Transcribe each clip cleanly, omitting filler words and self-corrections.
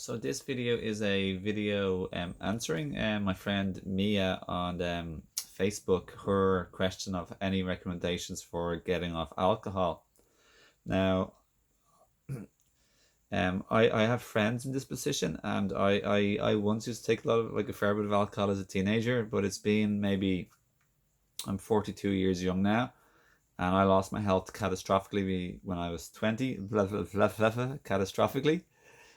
So this video is a video answering my friend Mia on Facebook her question of any recommendations for getting off alcohol. Now, I have friends in this position, and I once used to take a lot of like a fair bit of alcohol as a teenager, but it's been maybe I'm 42 years young now, and I lost my health catastrophically when I was 20, catastrophically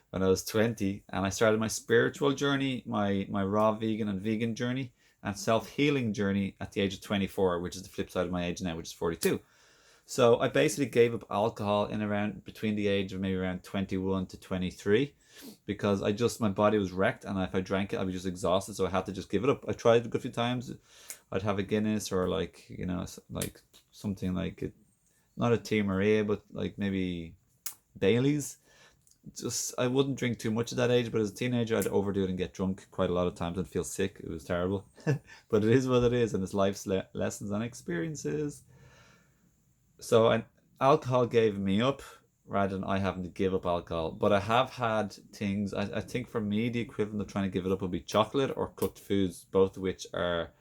when I was 20, and I started my spiritual journey, my raw vegan and vegan journey, and self healing journey at the age of 24, which is the flip side of my age now, which is 42. So I basically gave up alcohol in around between the age of maybe around 21 to 23 because my body was wrecked, and if I drank it I'd be just exhausted, so I had to just give it up. I tried a good few times. I'd have a Guinness or like like something like it, not a Tia Maria, but like maybe Bailey's. Just I wouldn't drink too much at that age, but as a teenager I'd overdo it and get drunk quite a lot of times and feel sick. It was terrible. But it is what it is, and it's life's lessons and experiences. So alcohol gave me up rather than I having to give up alcohol. But I have had things, I think for me the equivalent of trying to give it up would be chocolate or cooked foods, both of which are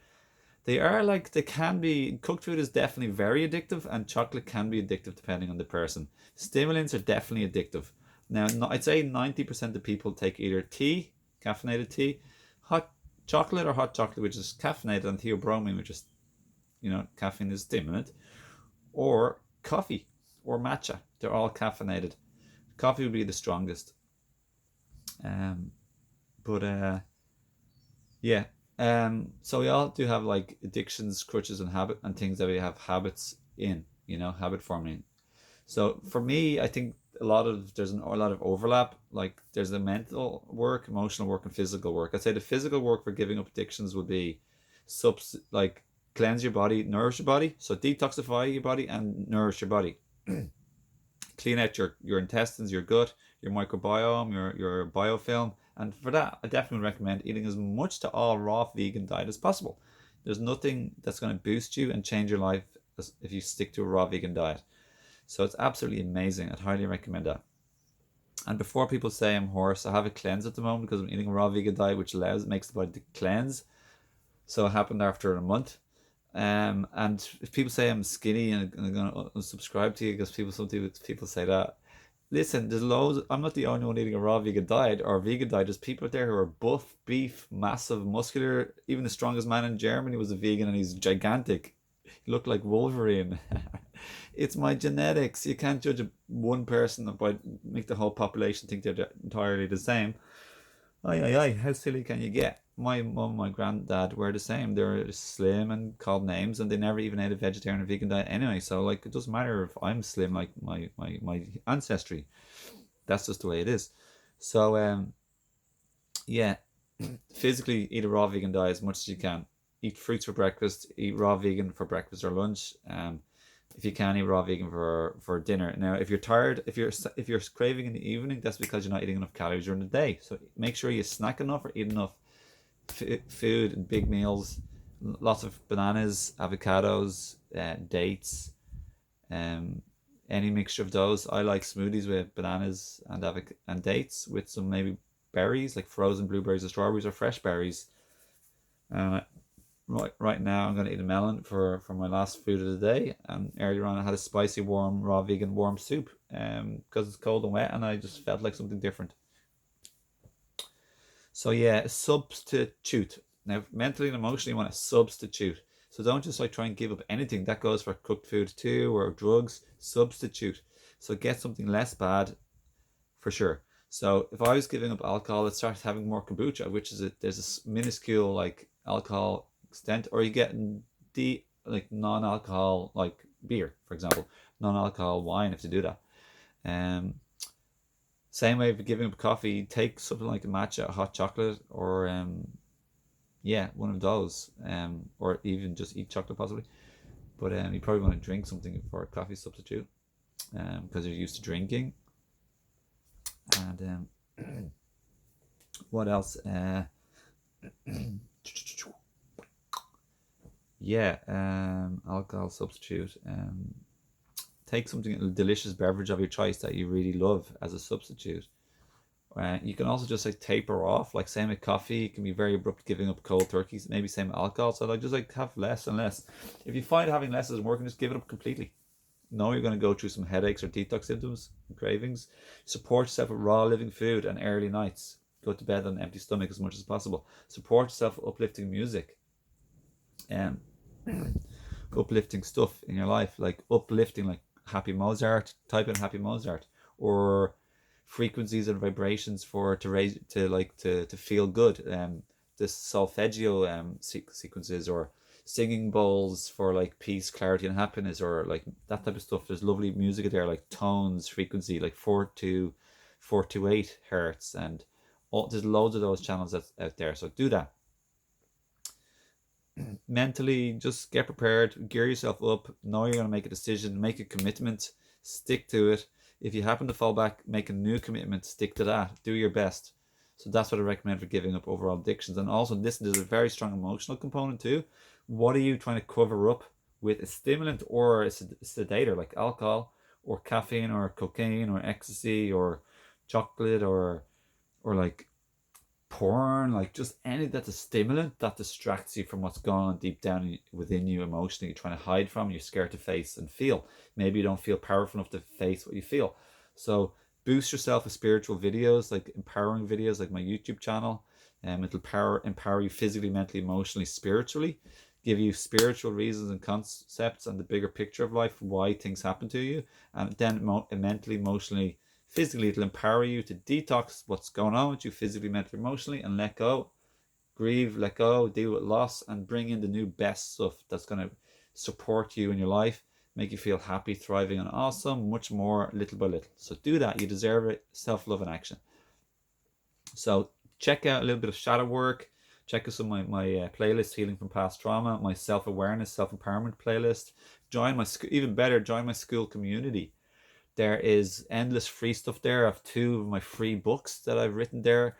they are like they can be. Cooked food is definitely very addictive, and chocolate can be addictive depending on the person. Stimulants are definitely addictive. Now, I'd say 90% of people take either tea, caffeinated tea, hot chocolate, or hot chocolate, which is caffeinated, and theobromine, which is, caffeine is stimulant, or coffee or matcha. They're all caffeinated. Coffee would be the strongest. Um, but yeah. So we all do have like addictions, crutches, and habit and things that we have habits in, habit forming. So for me, I think there's a lot of overlap. Like there's the mental work, emotional work, and physical work. I'd say the physical work for giving up addictions would be like cleanse your body, nourish your body. So detoxify your body and nourish your body. Clean out your intestines, your gut, your microbiome, your biofilm. And for that, I definitely recommend eating as much to all raw vegan diet as possible. There's nothing that's going to boost you and change your life if you stick to a raw vegan diet. So it's absolutely amazing. I'd highly recommend that. And before people say I'm hoarse, I have a cleanse at the moment because I'm eating a raw vegan diet, which makes the body to cleanse. So it happened after a month. And if people say I'm skinny and I'm going to unsubscribe to you because sometimes people say that. Listen, there's loads. I'm not the only one eating a raw vegan diet or a vegan diet. There's people out there who are buff, beef, massive, muscular. Even the strongest man in Germany was a vegan, and he's gigantic. He looked like Wolverine. It's my genetics. You can't judge one person by make the whole population think they're entirely the same. Aye, aye, aye. How silly can you get? My mum and my granddad were the same. They were slim and called names, and they never even ate a vegetarian or vegan diet anyway. So, like, it doesn't matter if I'm slim, like my ancestry. That's just the way it is. So, yeah, physically eat a raw vegan diet as much as you can. Eat fruits for breakfast. Eat raw vegan for breakfast or lunch. If you can, eat raw vegan for dinner. Now, if you're tired, if you're craving in the evening, that's because you're not eating enough calories during the day. So make sure you snack enough or eat enough food and big meals. Lots of bananas, avocados, dates, um, any mixture of those. I like smoothies with bananas and dates with some maybe berries like frozen blueberries or strawberries or fresh berries. Uh, right now I'm going to eat a melon for my last food of the day, and earlier on I had a spicy warm raw vegan warm soup because it's cold and wet, and I just felt like something different. So yeah, substitute. Now mentally and emotionally you want to substitute. So don't just like try and give up anything. That goes for cooked food too, or drugs. Substitute. So get something less bad for sure. So if I was giving up alcohol, it starts having more kombucha, which is there's a minuscule like alcohol extent, or you get like non-alcohol like beer, for example, non-alcohol wine if you do that. Um, Same way for giving up coffee, take something like a matcha, hot chocolate, or yeah, one of those, or even just eat chocolate possibly. But you probably want to drink something for a coffee substitute, because you're used to drinking. And what else? Yeah, alcohol substitute. Take something, a delicious beverage of your choice that you really love as a substitute, You can also just like taper off, like same with coffee. It can be very abrupt, giving up cold turkeys. Maybe same with alcohol. So like just like have less and less. If you find having less isn't working, just give it up completely. Know you're going to go through some headaches or detox symptoms and cravings. Support yourself with raw living food and early nights. Go to bed on an empty stomach as much as possible. Support yourself with uplifting music. Um, Uplifting stuff in your life, like uplifting, like happy Mozart. Type in happy Mozart, or frequencies and vibrations for to raise to feel good. This solfeggio sequences, or singing bowls for like peace, clarity, and happiness, or like that type of stuff. There's lovely music there, like tones, frequency, like 4 to 8 hertz, and there's loads of those channels that's out there. So do that. Mentally, just get prepared, gear yourself up, know you're going to make a decision, make a commitment, stick to it. If you happen to fall back, make a new commitment, stick to that, do your best. So that's what I recommend for giving up overall addictions. And also, listen, there's a very strong emotional component too. What are you trying to cover up with a stimulant or a sedator, like alcohol or caffeine or cocaine or ecstasy or chocolate, or like porn, like just any that's a stimulant that distracts you from what's going on deep down within you emotionally, you're trying to hide from, you're scared to face and feel. Maybe you don't feel powerful enough to face what you feel. So boost yourself with spiritual videos, like empowering videos, like my YouTube channel. It'll empower you physically, mentally, emotionally, spiritually, give you spiritual reasons and concepts and the bigger picture of life, why things happen to you, and then mentally, emotionally, physically, it'll empower you to detox what's going on with you physically, mentally, emotionally, and let go, grieve, let go, deal with loss, and bring in the new best stuff that's going to support you in your life, make you feel happy, thriving, and awesome, much more, little by little. So do that. You deserve it. Self-love in action. So check out a little bit of shadow work. Check out some of my playlist, Healing from Past Trauma, my self-awareness, self-empowerment playlist. Join my, even better, join my school community. There is endless free stuff there. I have 2 of my free books that I've written there.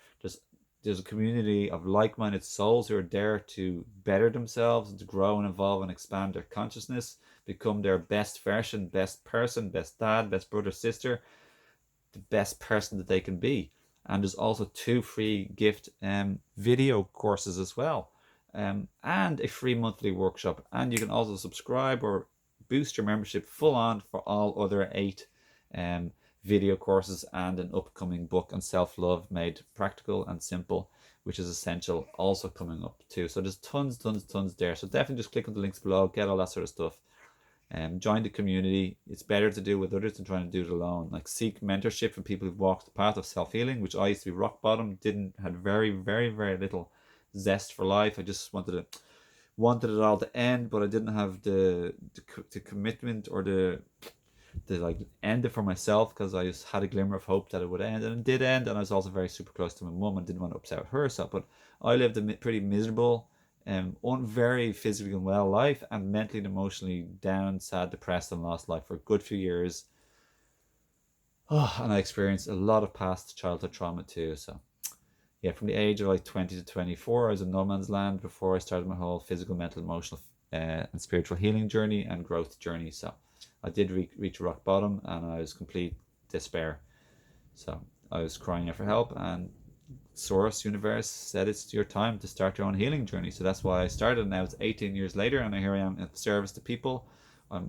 There's a community of like-minded souls who are there to better themselves and to grow and evolve and expand their consciousness, become their best version, best person, best dad, best brother, sister, the best person that they can be. And there's also 2 free gift video courses as well, and a free monthly workshop. And you can also subscribe or boost your membership full on for all other 8 video courses and an upcoming book on self-love made practical and simple, which is essential, also coming up too. So there's tons there. So definitely just click on the links below, get all that sort of stuff. Join the community. It's better to do with others than trying to do it alone. Like, seek mentorship from people who've walked the path of self-healing, which I used to be rock bottom, had very, very, very little zest for life. I just wanted it all to end, but I didn't have the commitment or the like end it for myself, because I just had a glimmer of hope that it would end, and it did end. And I was also very super close to my mum and didn't want to upset her. So, but I lived a pretty miserable, very physically unwell life, and mentally and emotionally down, sad, depressed, and lost life for a good few years. Oh, and I experienced a lot of past childhood trauma too. So yeah, from the age of like 20 to 24, I was in no man's land before I started my whole physical, mental, emotional, and spiritual healing journey and growth journey. So I did reach rock bottom, and I was complete despair. So I was crying out for help, and Source, universe said it's your time to start your own healing journey. So that's why I started. Now it's 18 years later, and here I am at service to people.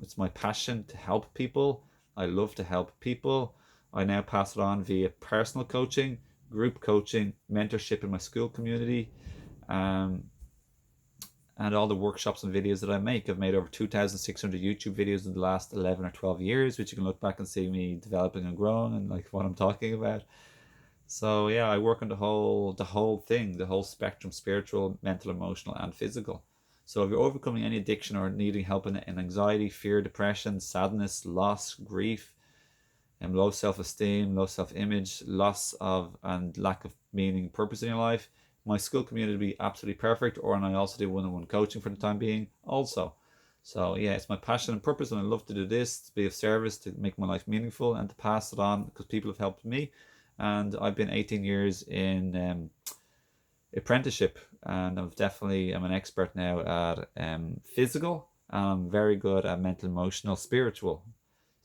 It's my passion to help people. I love to help people. I now pass it on via personal coaching, group coaching, mentorship in my school community, and all the workshops and videos that I make. I've made over 2,600 YouTube videos in the last 11 or 12 years, which you can look back and see me developing and growing and like what I'm talking about. So yeah, I work on the whole thing, the whole spectrum: spiritual, mental, emotional, and physical. So if you're overcoming any addiction or needing help in anxiety, fear, depression, sadness, loss, grief, and low self-esteem, low self-image, loss of and lack of meaning, purpose in your life, my school community will be absolutely perfect. Or, and I also do one-on-one coaching for the time being also. So yeah, it's my passion and purpose, and I love to do this, to be of service, to make my life meaningful, and to pass it on, because people have helped me. And I've been 18 years in apprenticeship, and I'm an expert now at physical, and I'm very good at mental, emotional, spiritual.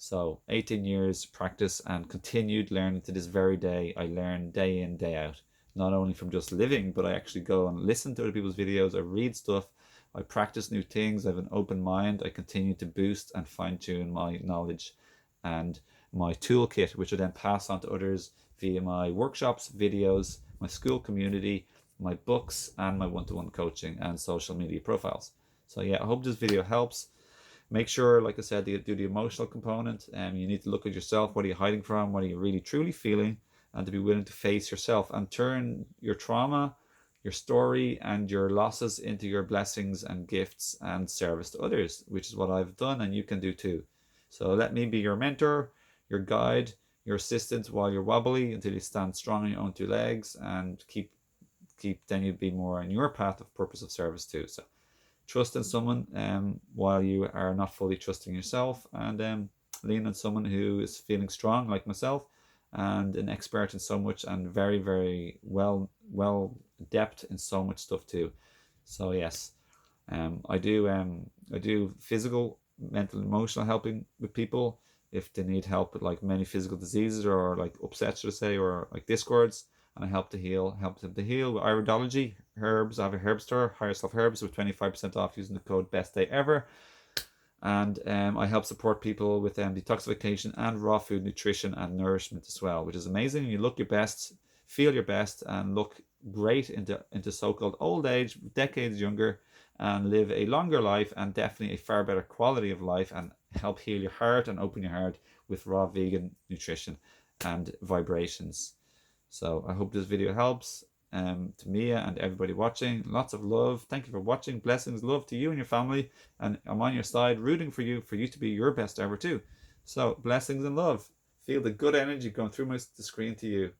So 18 years practice and continued learning to this very day. I learn day in, day out, not only from just living, but I actually go and listen to other people's videos. I read stuff. I practice new things. I have an open mind. I continue to boost and fine tune my knowledge and my toolkit, which I then pass on to others via my workshops, videos, my school community, my books, and my one-to-one coaching and social media profiles. So yeah, I hope this video helps. Make sure, like I said, you do the emotional component, and you need to look at yourself. What are you hiding from? What are you really truly feeling? And to be willing to face yourself and turn your trauma, your story, and your losses into your blessings and gifts and service to others, which is what I've done, and you can do too. So let me be your mentor, your guide, your assistant while you're wobbly until you stand strong on your own two legs, and keep then you'd be more on your path of purpose of service too. So trust in someone while you are not fully trusting yourself, and lean on someone who is feeling strong like myself and an expert in so much, and very, very well adept in so much stuff too. So yes, I do physical, mental, emotional helping with people if they need help with like many physical diseases or like upsets, should I say, or like discords, and I help them to heal with iridology herbs. I have a herb store, Higher Self Herbs, with 25% off using the code Best Day Ever. And I help support people with detoxification and raw food nutrition and nourishment as well, which is amazing. You look your best, feel your best, and look great into so-called old age, decades younger, and live a longer life and definitely a far better quality of life, and help heal your heart and open your heart with raw vegan nutrition and vibrations. So I hope this video helps. To Mia and everybody watching, lots of love. Thank you for watching. Blessings, love to you and your family, and I'm on your side, rooting for you to be your best ever too. So blessings and love. Feel the good energy going through the screen to you.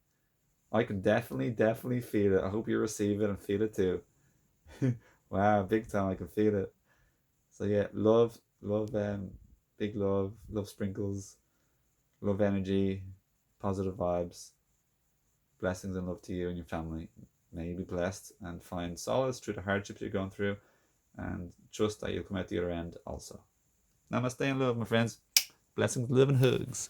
I can definitely feel it. I hope you receive it and feel it too. Wow, big time. I can feel it. So yeah, love, big love sprinkles, love energy, positive vibes. Blessings and love to you and your family. May you be blessed and find solace through the hardships you're going through, and trust that you'll come out the other end also. Namaste and love, my friends. Blessings, love, and hugs.